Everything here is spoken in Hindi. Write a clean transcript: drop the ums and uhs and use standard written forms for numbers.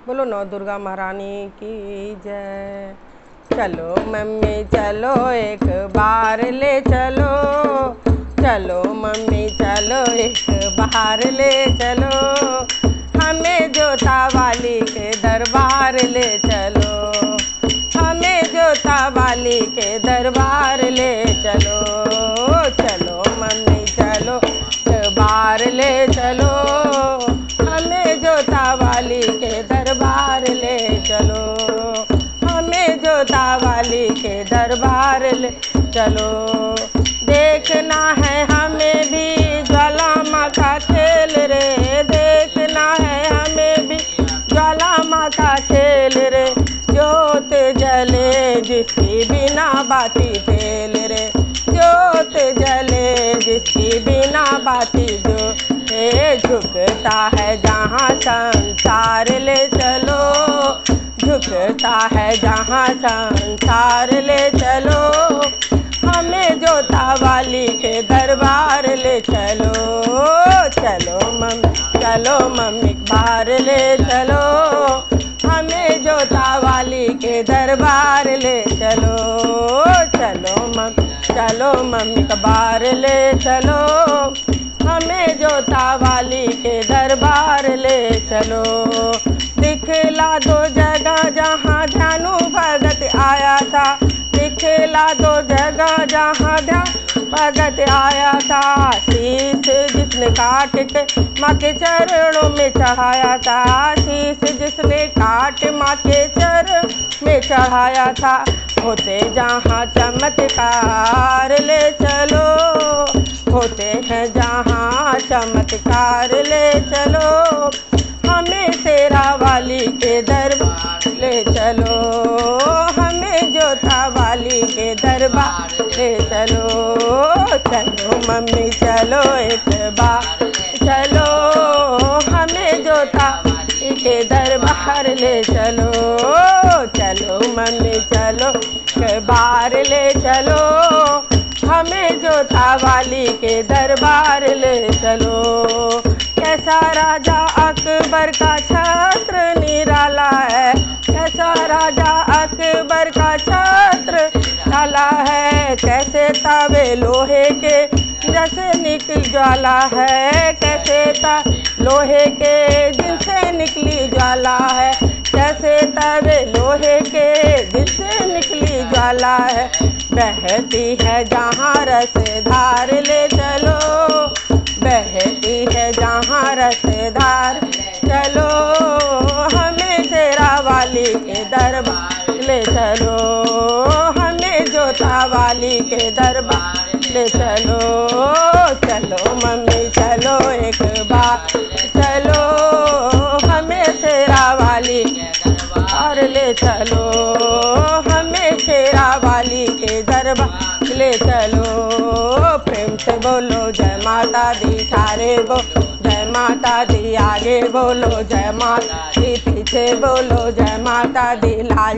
बोलो नौ दुर्गा महारानी की जय। चलो मम्मी चलो एक बार ले चलो, चलो मम्मी चलो एक बार ले चलो, हमें जोता वाली के दरबार ले चलो, हमें जोता वाली के दरबार ले चलो। चलो मम्मी चलो एक बार ले चलो, हमें जोता वाली के दरबार ले चलो, हमें जोता वाली के दरबार ले चलो। देखना है हमें भी ज्वाला माँ का खेल रे, देखना है हमें भी ज्वाला माँ का खेल रे, जोत जले जिसकी बिना बाती तेल रे, जोत जले जिसकी बिना बाती जो झुकता है जहाँ संसार ले चलो, झुकता है जहाँ संसार ले चलो, हमें जोता वाली के दरबार ले चलो। चलो मम्मी बाहर ले चलो, हमें जोता वाली के दरबार ले चलो। चलो मम्मी बाहर ले चलो, हमें जोता वाली के दरबार ले चलो। दिखला दो जगह जहाँ ध्यानु भगत आया था, दिखला दो जगह जहाँ ध्यान भगत आया था, शीश जिसने काट के माँ के चरणों में चढ़ाया था, शीश जिसने काट माँ के चरण में चढ़ाया था, होते जहाँ चमत्कार ले चलो, होते हैं जहाँ चमत्कार ले चलो, हमें शेरा वाली के दरबार ले चलो, हमें जोता वाली के दरबार ले चलो। चलो मम्मी चलो एक बार चलो, हमें जोता वाली के दरबार ले चलो। चलो मम्मी चलो एक बार ले चलो, हमें जोता वाली के दरबार ले चलो। कैसा राजा अकबर का छत्र निराला है, कैसा राजा अकबर का छत्र निराला है, कैसे तवे लोहे के जैसे निकल ज्वाला है, कैसे लोहे के जिनसे निकली ज्वाला है, कैसे तवे लोहे के जिनसे निकली ज्वाला है, बहती है जहाँ रस धार ले चलो, बहती है जहाँ रस धार चलो, हमें शेरा वाली के दरबार ले चलो, हमें जोता वाली के दरबार ले चलो। चलो मम्मी चलो एक बार चलो, हमें शेरा वाली के दरबार ले चलो, हमें शेरा वाली के दरबार ले चलो। प्रेम से बोलो जय माता दी, सारे जय माता दी, आगे बोलो जय माता दी, पीछे बोलो जय माता दी। लाल